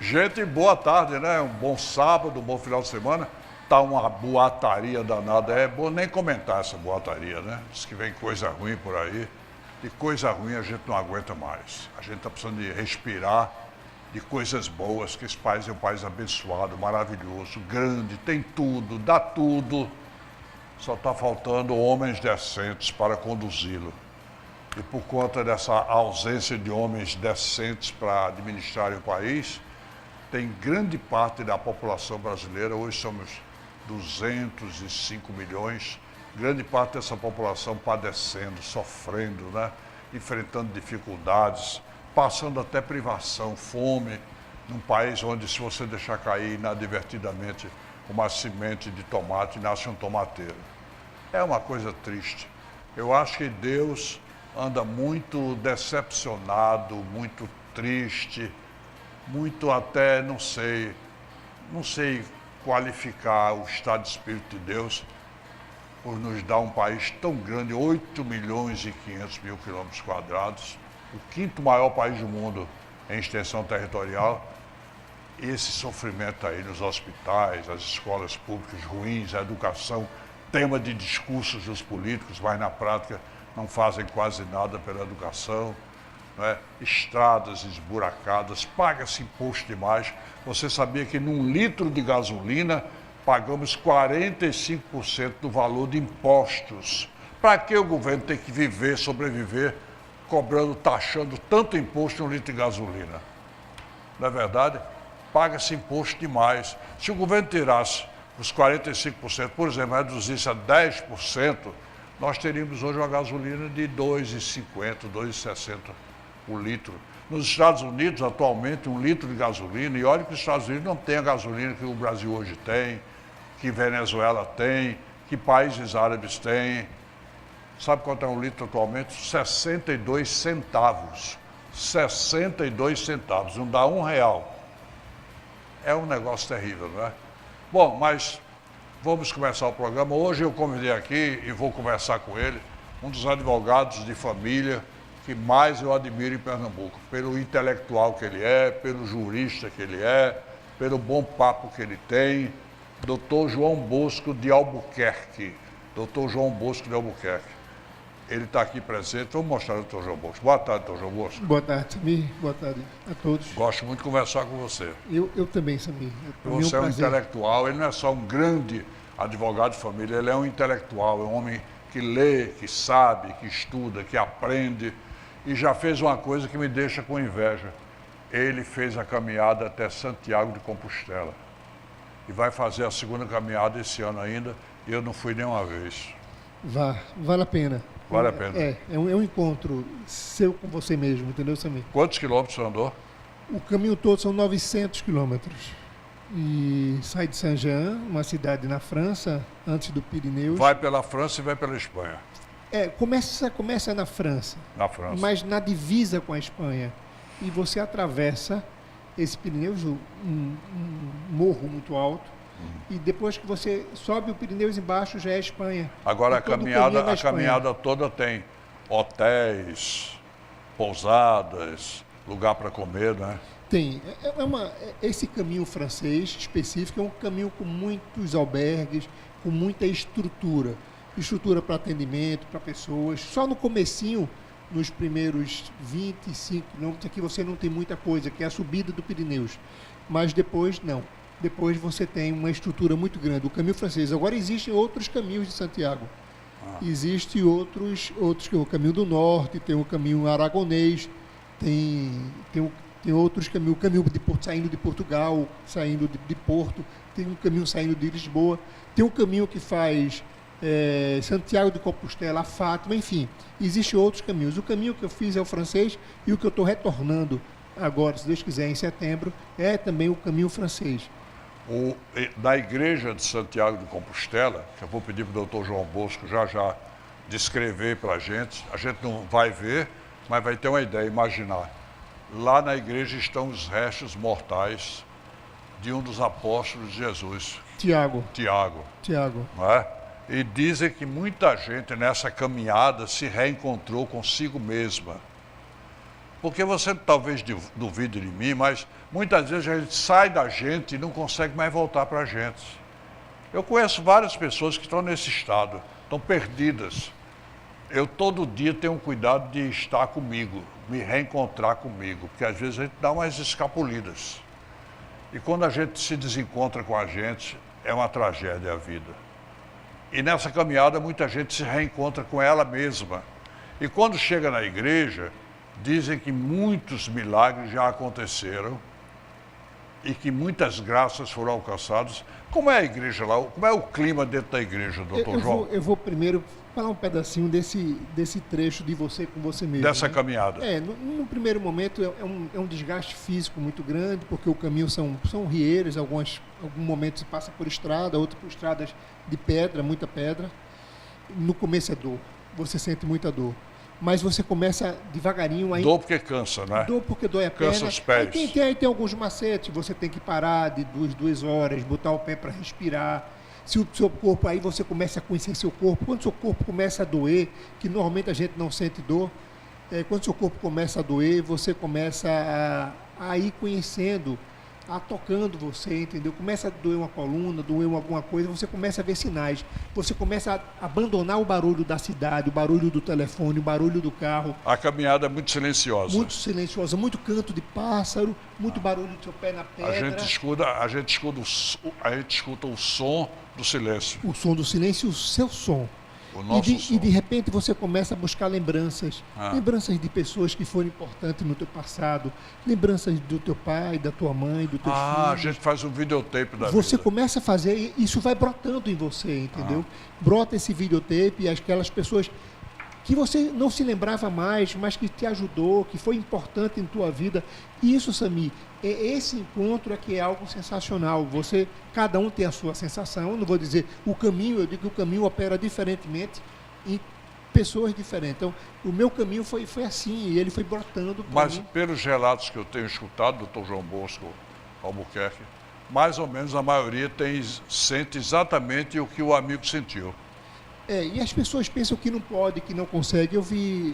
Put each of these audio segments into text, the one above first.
Gente, boa tarde, né? Um bom sábado, um bom final de semana. Tá uma boataria danada. É bom nem comentar essa boataria, né? Diz que vem coisa ruim por aí. De coisa ruim a gente não aguenta mais. A gente tá precisando de respirar de coisas boas, que esse país é um país abençoado, maravilhoso, grande, tem tudo, dá tudo. Só está faltando homens decentes para conduzi-lo. E por conta dessa ausência de homens decentes para administrar o país, tem grande parte da população brasileira, hoje somos 205 milhões, grande parte dessa população padecendo, sofrendo, né? Enfrentando dificuldades, passando até privação, fome, num país onde se você deixar cair inadvertidamente uma semente de tomate, nasce um tomateiro. É uma coisa triste. Eu acho que Deus anda muito decepcionado, muito triste, muito até, não sei qualificar o estado de espírito de Deus por nos dar um país tão grande, 8 milhões e 500 mil quilômetros quadrados, o quinto maior país do mundo em extensão territorial. Esse sofrimento aí nos hospitais, as escolas públicas ruins, a educação, tema de discursos dos políticos, mas na prática não fazem quase nada pela educação, não é? Estradas esburacadas, paga-se imposto demais. Você sabia que num litro de gasolina pagamos 45% do valor de impostos? Para que o governo tem que viver, sobreviver, cobrando, taxando tanto imposto no litro de gasolina? Não é verdade? Paga-se imposto demais. Se o governo tirasse os 45%, por exemplo, reduzisse a 10%, nós teríamos hoje uma gasolina de R$ 2,50, R$ 2,60 o litro. Nos Estados Unidos, atualmente, um litro de gasolina, e olha que os Estados Unidos não tem a gasolina que o Brasil hoje tem, que Venezuela tem, que países árabes têm. Sabe quanto é um litro atualmente? 62 centavos. 62 centavos, não dá R$1. É um negócio terrível, não é? Bom, mas vamos começar o programa. Hoje eu convidei aqui e vou conversar com ele, um dos advogados de família que mais eu admiro em Pernambuco, pelo intelectual que ele é, pelo jurista que ele é, pelo bom papo que ele tem, Dr. João Bosco de Albuquerque. Dr. João Bosco de Albuquerque. Ele está aqui presente. Vamos mostrar o Dr. João Bosco. Boa tarde, Dr. João Bosco. Boa tarde, Samir. Boa tarde a todos. Gosto muito de conversar com você. Eu também, Samir. Você é um intelectual, ele não é só um grande advogado de família, ele é um intelectual, é um homem que lê, que sabe, que estuda, que aprende, e já fez uma coisa que me deixa com inveja. Ele fez a caminhada até Santiago de Compostela e vai fazer a segunda caminhada esse ano ainda, e eu não fui nenhuma vez. Vale a pena. Vale a pena. É um encontro seu com você mesmo, entendeu, Samir? Quantos quilômetros você andou? O caminho todo são 900 quilômetros. E sai de Saint-Jean, uma cidade na França, antes do Pirineus. Vai pela França e vai pela Espanha. Começa na França. Na França. Mas na divisa com a Espanha. E você atravessa esse Pirineus, um morro muito alto. E depois que você sobe o Pirineus embaixo, já é a Espanha. Agora a caminhada toda tem hotéis, pousadas, lugar para comer, né? Tem. Esse caminho francês específico é um caminho com muitos albergues, com muita estrutura. Estrutura para atendimento, para pessoas. Só no comecinho, nos primeiros 25 quilômetros, aqui você não tem muita coisa, que é a subida do Pirineus. Mas depois, não. Depois você tem uma estrutura muito grande. O caminho francês. Agora existem outros caminhos de Santiago. Existem outros, o caminho do norte, tem o caminho aragonês, tem outros caminhos, o caminho saindo de Portugal, saindo de Porto, tem um caminho saindo de Lisboa, tem um caminho que faz Santiago de Compostela, Fátima, enfim, existem outros caminhos. O caminho que eu fiz é o francês e o que eu estou retornando agora, se Deus quiser, em setembro, é também o caminho francês. Da igreja de Santiago de Compostela, que eu vou pedir para o doutor João Bosco já descrever para a gente não vai ver, mas vai ter uma ideia, imaginar. Lá na igreja estão os restos mortais de um dos apóstolos de Jesus. Tiago. Não é? E dizem que muita gente nessa caminhada se reencontrou consigo mesma. Porque você talvez duvide de mim, mas muitas vezes a gente sai da gente e não consegue mais voltar para a gente. Eu conheço várias pessoas que estão nesse estado, estão perdidas. Eu todo dia tenho cuidado de estar comigo, me reencontrar comigo, porque às vezes a gente dá umas escapulidas. E quando a gente se desencontra com a gente, é uma tragédia a vida. E nessa caminhada muita gente se reencontra com ela mesma. E quando chega na igreja, dizem que muitos milagres já aconteceram e que muitas graças foram alcançadas. Como é a igreja lá? Como é o clima dentro da igreja, doutor João? Eu vou primeiro falar um pedacinho desse trecho de você com você mesmo. Dessa caminhada. No primeiro momento é um desgaste físico muito grande, porque o caminho são rieiros, algum momento se passa por estrada, outro por estradas de pedra, muita pedra. No começo é dor, você sente muita dor. Mas você começa devagarinho aí. Dor porque cansa, né? Dor porque dói a perna. Cansa os pés. Aí tem alguns macetes, você tem que parar de 2 horas, botar o pé para respirar. Se o seu corpo, aí você começa a conhecer seu corpo. Quando o seu corpo começa a doer, que normalmente a gente não sente dor, quando o seu corpo começa a doer, você começa a ir conhecendo, tocando você, entendeu? Começa a doer uma coluna, doer alguma coisa, você começa a ver sinais. Você começa a abandonar o barulho da cidade, o barulho do telefone, o barulho do carro. A caminhada é muito silenciosa. Muito silenciosa, muito canto de pássaro, muito barulho do seu pé na pedra. A gente escuta o som do silêncio. O som do silêncio e o seu som. O nosso som. E de repente você começa a buscar lembranças. Lembranças de pessoas que foram importantes no teu passado. Lembranças do teu pai, da tua mãe, do teu filho. A gente faz um videotape da vida. Você começa a fazer e isso vai brotando em você, entendeu? Brota esse videotape e aquelas pessoas que você não se lembrava mais, mas que te ajudou, que foi importante em tua vida. E isso, Sami, esse encontro é que é algo sensacional. Cada um tem a sua sensação. Eu não vou dizer o caminho, eu digo que o caminho opera diferentemente em pessoas diferentes. Então, o meu caminho foi assim, e ele foi brotando. Mas pelos relatos que eu tenho escutado, doutor João Bosco Albuquerque, mais ou menos a maioria sente exatamente o que o amigo sentiu. E as pessoas pensam que não pode, que não consegue.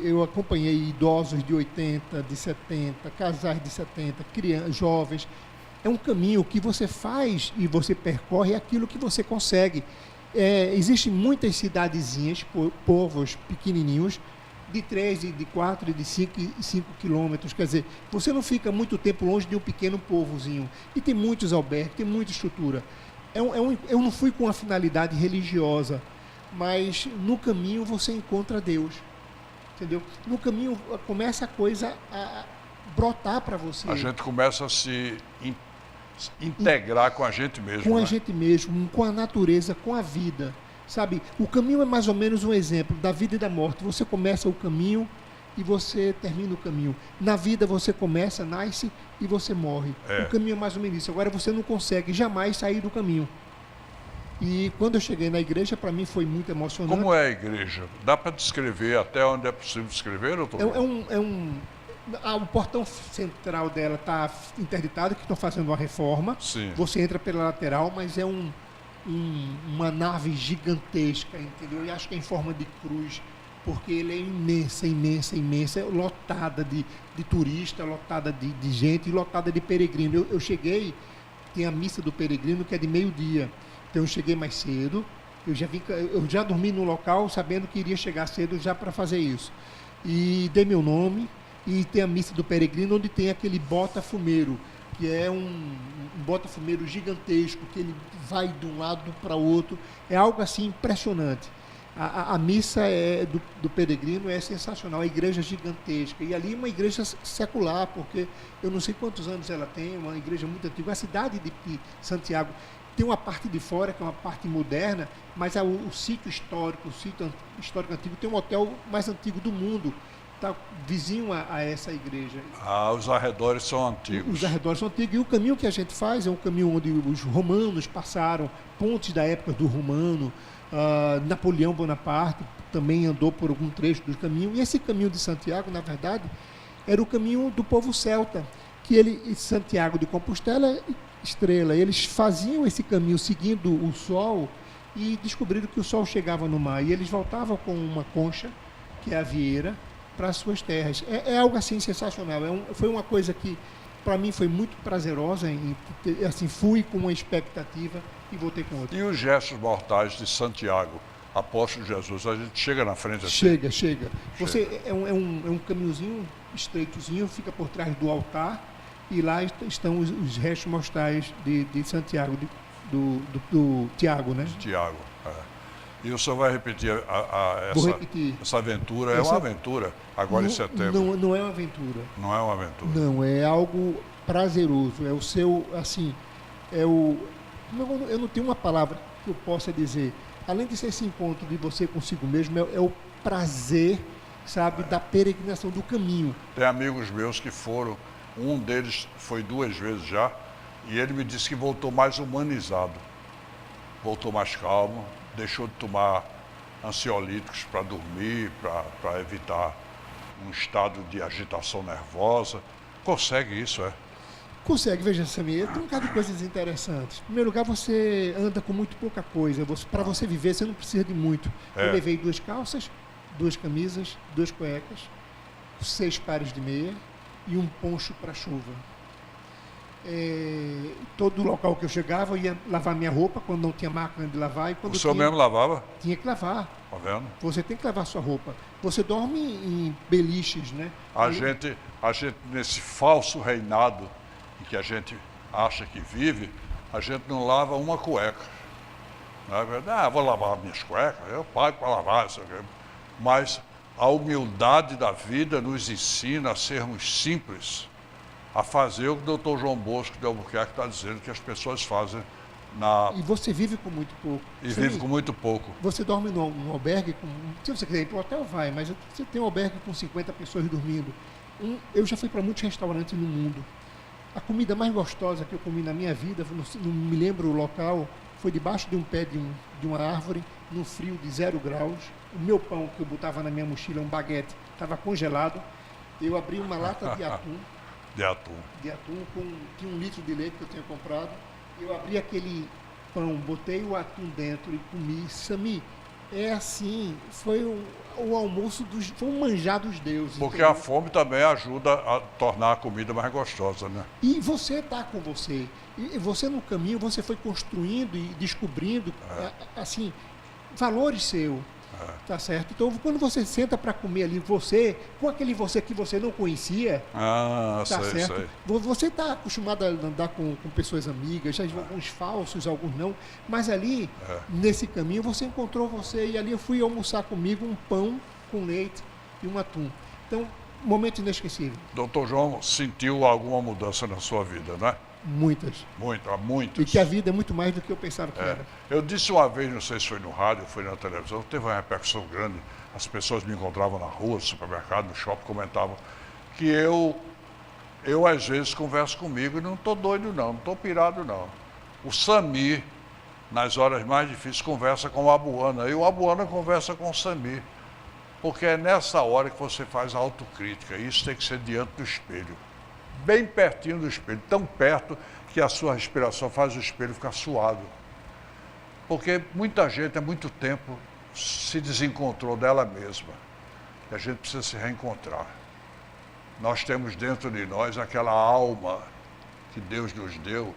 Eu acompanhei idosos de 80, de 70, casais de 70, crianças, jovens. É um caminho que você faz e você percorre aquilo que você consegue. Existem muitas cidadezinhas, povos pequenininhos, de 3, de 4, de 5 quilômetros. Quer dizer, você não fica muito tempo longe de um pequeno povozinho. E tem muitos albergues, tem muita estrutura. Eu não fui com a finalidade religiosa, mas no caminho você encontra Deus, entendeu? No caminho começa a coisa a brotar para você. A gente começa a se integrar com a gente mesmo. Com a gente mesmo, com a natureza, com a vida, sabe? O caminho é mais ou menos um exemplo da vida e da morte. Você começa o caminho e você termina o caminho. Na vida você começa, nasce e você morre. O caminho é mais ou menos isso. Agora você não consegue jamais sair do caminho. E quando eu cheguei na igreja, para mim foi muito emocionante. Como é a igreja? Dá para descrever até onde é possível descrever, doutor? O portão central dela está interditado, que estão fazendo uma reforma. Sim. Você entra pela lateral, mas é uma nave gigantesca, entendeu? E acho que é em forma de cruz, porque ele é imensa, lotada de turista, lotada de gente, lotada de peregrino. Eu cheguei, tem a missa do peregrino que é de meio-dia. Então eu cheguei mais cedo, eu já dormi no local sabendo que iria chegar cedo já para fazer isso. E dei meu nome, e tem a missa do peregrino, onde tem aquele bota-fumeiro, que é um bota-fumeiro gigantesco, que ele vai de um lado para o outro. É algo assim impressionante. A missa do peregrino é sensacional, a igreja é gigantesca. E ali é uma igreja secular, porque eu não sei quantos anos ela tem, uma igreja muito antiga. A cidade de Santiago tem uma parte de fora, que é uma parte moderna, mas o sítio histórico antigo, tem um hotel mais antigo do mundo, está vizinho a essa igreja. Os arredores são antigos. Os arredores são antigos. E o caminho que a gente faz é um caminho onde os romanos passaram, pontes da época do romano, Napoleão Bonaparte também andou por algum trecho do caminho. E esse caminho de Santiago, na verdade, era o caminho do povo celta, que Santiago de Compostela Estrela, eles faziam esse caminho seguindo o sol e descobriram que o sol chegava no mar. E eles voltavam com uma concha, que é a vieira, para as suas terras. É algo assim sensacional. Foi uma coisa que para mim foi muito prazerosa. Assim, fui com uma expectativa e voltei com outra. E os gestos mortais de Santiago, apóstolo de Jesus, a gente chega na frente assim? Chega. Você é um caminhozinho estreitozinho, fica por trás do altar e lá estão os restos mortais de Santiago, do Tiago, né? Tiago, E o senhor vai repetir Vou repetir. essa aventura? É uma aventura, agora em setembro. Não é uma aventura. Não é uma aventura. Não, é algo prazeroso. É o seu, assim, eu não tenho uma palavra que eu possa dizer. Além de ser esse encontro de você consigo mesmo, é o prazer, sabe, da peregrinação, do caminho. Tem amigos meus que foram, um deles foi 2 vezes já, e ele me disse que voltou mais humanizado, voltou mais calmo, deixou de tomar ansiolíticos para dormir, para evitar um estado de agitação nervosa. Consegue isso, Consegue, veja, Samir, tem um bocado de coisas interessantes. Em primeiro lugar, você anda com muito pouca coisa. Para você viver, você não precisa de muito. Eu levei 2 calças, 2 camisas, 2 cuecas, 6 pares de meia e um poncho para chuva. Todo local que eu chegava, eu ia lavar minha roupa quando não tinha máquina de lavar. E quando o senhor mesmo lavava? Tinha que lavar. Tá vendo? Você tem que lavar sua roupa. Você dorme em beliches, né? A gente, nesse falso reinado em que a gente acha que vive, a gente não lava uma cueca. Não é verdade? Vou lavar minhas cuecas, eu pago para lavar. Mas a humildade da vida nos ensina a sermos simples, a fazer o que o Dr. João Bosco de Albuquerque está dizendo que as pessoas fazem E você vive com muito pouco. Vive com muito pouco. Você dorme num albergue, se você quiser ir para o hotel, vai, mas você tem um albergue com 50 pessoas dormindo. Eu já fui para muitos restaurantes no mundo. A comida mais gostosa que eu comi na minha vida, não me lembro o local, foi debaixo de um pé de uma árvore, no frio de 0 graus. O meu pão que eu botava na minha mochila, um baguete, estava congelado. Eu abri uma lata de atum. De atum. Tinha 1 litro de leite que eu tinha comprado. Eu abri aquele pão, botei o atum dentro e comi. Sami, é assim, foi o almoço, foi um manjar dos deuses. Porque entendeu? a fome também ajuda a tornar a comida mais gostosa, né? E você está com você. E você no caminho, você foi construindo e descobrindo, assim, valores seus. Tá certo? Então, quando você senta para comer ali, com aquele você que você não conhecia, tá certo? Sei. Você está acostumado a andar com pessoas amigas, já alguns falsos, alguns não, mas ali, nesse caminho, você encontrou você, e ali eu fui almoçar comigo um pão com leite e um atum. Então, momento inesquecível. Doutor João sentiu alguma mudança na sua vida, né? Muitas. Muitas. E que a vida é muito mais do que eu pensava que era. Eu disse uma vez, não sei se foi no rádio, foi na televisão, teve uma repercussão grande. As pessoas me encontravam na rua, no supermercado, no shopping, comentavam que eu às vezes converso comigo e não estou doido não estou pirado não. O Samir, nas horas mais difíceis, conversa com o Abuana, e o Abuana conversa com o Samir. Porque é nessa hora que você faz a autocrítica, e isso tem que ser diante do espelho. Bem pertinho do espelho, tão perto que a sua respiração faz o espelho ficar suado. Porque muita gente há muito tempo se desencontrou dela mesma. E a gente precisa se reencontrar. Nós temos dentro de nós aquela alma que Deus nos deu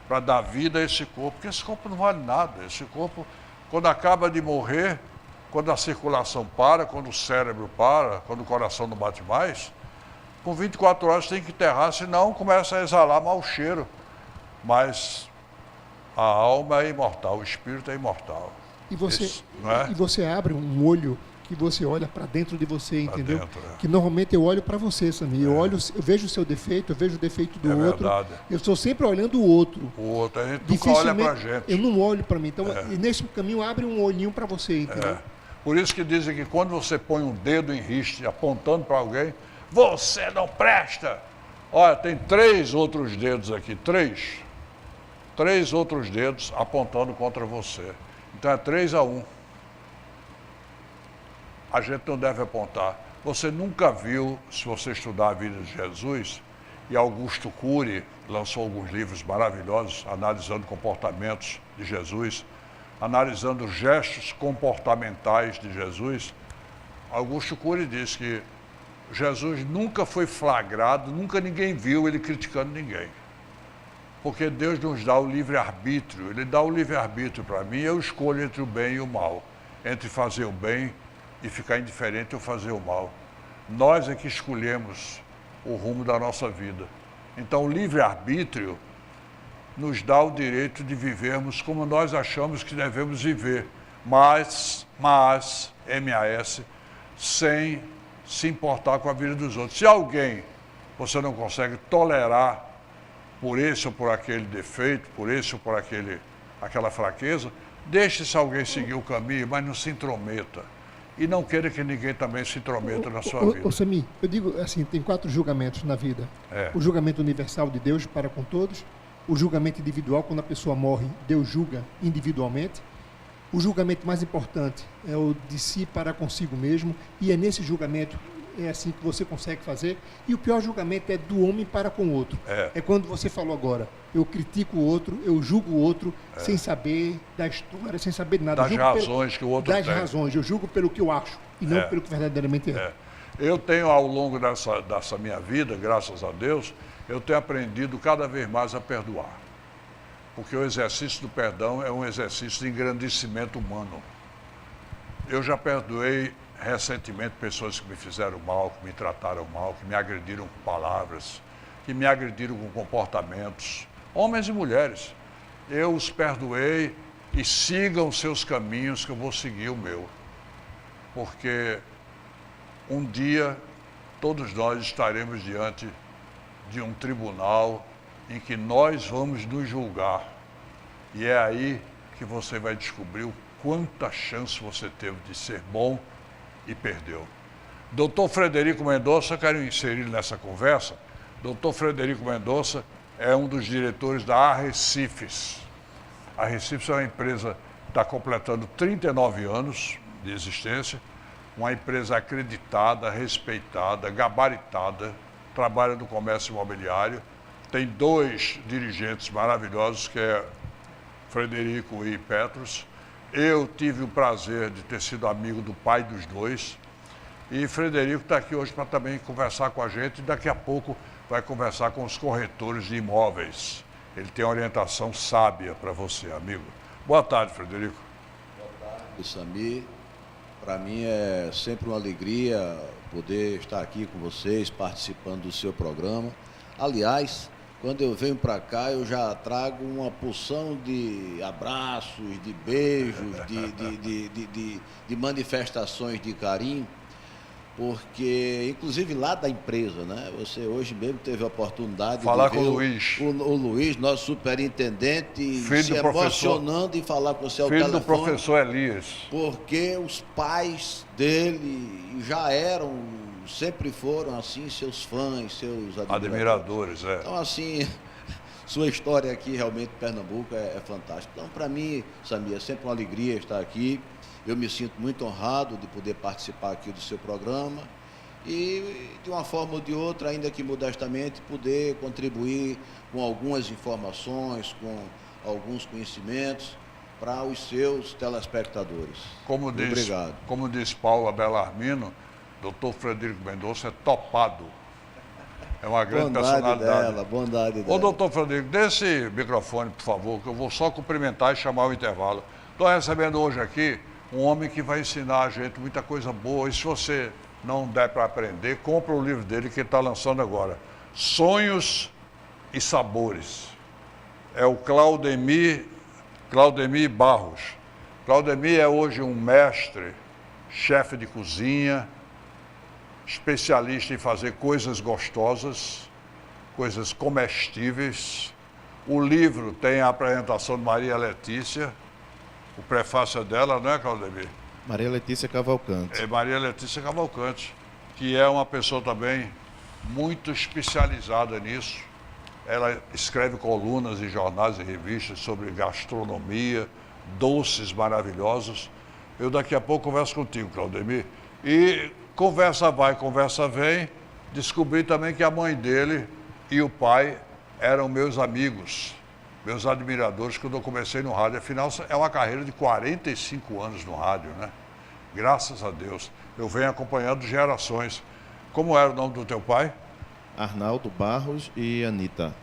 para dar vida a esse corpo, porque esse corpo não vale nada. Esse corpo, quando acaba de morrer, quando a circulação para, quando o cérebro para, quando o coração não bate mais, com 24 horas tem que enterrar, senão começa a exalar mau cheiro. Mas a alma é imortal, o espírito é imortal. E você abre um olho que você olha para dentro de você, entendeu? Dentro, Que normalmente eu olho para você, Samir. Eu vejo o seu defeito, eu vejo o defeito do outro. Verdade. Eu estou sempre olhando o outro. O outro, a gente nunca olha para a gente. Eu não olho para mim. Então, e nesse caminho abre um olhinho para você, entendeu? Por isso que dizem que quando você põe um dedo em riste apontando para alguém, você não presta. Olha, tem 3 outros dedos aqui, 3 outros dedos apontando contra você. Então é 3-1. A gente não deve apontar. Você nunca viu, se você estudar a vida de Jesus, e Augusto Cury lançou alguns livros maravilhosos, analisando comportamentos de Jesus, analisando gestos comportamentais de Jesus. Augusto Cury diz que Jesus nunca foi flagrado, nunca ninguém viu ele criticando ninguém. Porque Deus nos dá o livre-arbítrio, ele dá o livre-arbítrio para mim, eu escolho entre o bem e o mal, entre fazer o bem e ficar indiferente ou fazer o mal. Nós é que escolhemos o rumo da nossa vida. Então o livre-arbítrio nos dá o direito de vivermos como nós achamos que devemos viver, mas, M-A-S, sem se importar com a vida dos outros. Se alguém você não consegue tolerar por esse ou por aquele defeito, por esse ou por aquela fraqueza, deixe esse alguém seguir o caminho, mas não se intrometa. E não queira que ninguém também se intrometa na sua vida. Ô Sami, eu digo assim, tem 4 julgamentos na vida. O julgamento universal de Deus para com todos, o julgamento individual, quando a pessoa morre, Deus julga individualmente. O julgamento mais importante é o de si para consigo mesmo, e é nesse julgamento, é assim que você consegue fazer. E o pior julgamento é do homem para com o outro. É quando você falou agora, eu critico o outro, eu julgo o outro, sem saber da história, sem saber de nada. Das razões que o outro tem. Das razões, eu julgo pelo que eu acho, e não pelo que verdadeiramente é. Eu tenho, ao longo dessa minha vida, graças a Deus, eu tenho aprendido cada vez mais a perdoar. Porque o exercício do perdão é um exercício de engrandecimento humano. Eu já perdoei recentemente pessoas que me fizeram mal, que me trataram mal, que me agrediram com palavras, que me agrediram com comportamentos, homens e mulheres. Eu os perdoei e sigam os seus caminhos que eu vou seguir o meu. Porque um dia todos nós estaremos diante de um tribunal em que nós vamos nos julgar. E é aí que você vai descobrir o quanta chance você teve de ser bom e perdeu. Dr. Frederico Mendonça, eu quero inserir nessa conversa. Dr. Frederico Mendonça é um dos diretores da Arrecifes. A Arrecifes é uma empresa que está completando 39 anos de existência, uma empresa acreditada, respeitada, gabaritada, trabalha no comércio imobiliário, tem 2 dirigentes maravilhosos, que é Frederico e Petros. Eu tive o prazer de ter sido amigo do pai dos 2. E Frederico está aqui hoje para também conversar com a gente. E daqui a pouco vai conversar com os corretores de imóveis. Ele tem orientação sábia para você, amigo. Boa tarde, Frederico. Boa tarde, Sami. Para mim é sempre uma alegria poder estar aqui com vocês, participando do seu programa. Aliás, quando eu venho para cá, eu já trago uma porção de abraços, de beijos, de manifestações de carinho, porque, inclusive lá da empresa, né? Você hoje mesmo teve a oportunidade falar de com ver o Luiz. O Luiz, nosso superintendente, filho se do emocionando em falar com você ao filho telefone. Do professor Elias. Porque os pais dele já eram, sempre foram, assim, seus fãs, seus admiradores. Então, assim, sua história aqui, realmente, em Pernambuco, é fantástica. Então, para mim, Sami, é sempre uma alegria estar aqui. Eu me sinto muito honrado de poder participar aqui do seu programa e, de uma forma ou de outra, ainda que modestamente, poder contribuir com algumas informações, com alguns conhecimentos para os seus telespectadores. Obrigado. Como diz Paula Bellarmino, Dr. Frederico Mendonça é topado. É uma grande personalidade. Bondade dela. Ô, doutor Frederico, dê esse microfone, por favor, que eu vou só cumprimentar e chamar o intervalo. Estou recebendo hoje aqui um homem que vai ensinar a gente muita coisa boa. E se você não der para aprender, compra o livro dele que ele está lançando agora. Sonhos e Sabores. É o Claudemir Barros. Claudemir é hoje um mestre, chefe de cozinha, especialista em fazer coisas gostosas, coisas comestíveis. O livro tem a apresentação de Maria Letícia, o prefácio dela, não é, Claudemir? Maria Letícia Cavalcante. É Maria Letícia Cavalcante, que é uma pessoa também muito especializada nisso. Ela escreve colunas em jornais e revistas sobre gastronomia, doces maravilhosos. Eu daqui a pouco converso contigo, Claudemir. E conversa vai, conversa vem. Descobri também que a mãe dele e o pai eram meus amigos, meus admiradores, quando eu comecei no rádio. Afinal, é uma carreira de 45 anos no rádio, né? Graças a Deus. Eu venho acompanhando gerações. Como era o nome do teu pai? Arnaldo Barros e Anitta.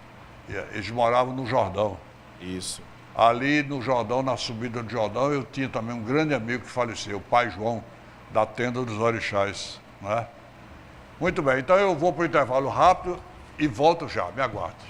Eles moravam no Jordão. Isso. Ali no Jordão, na subida do Jordão, eu tinha também um grande amigo que faleceu, o pai João, da Tenda dos Orixás, né? Muito bem, então eu vou para o intervalo rápido e volto já, me aguarde.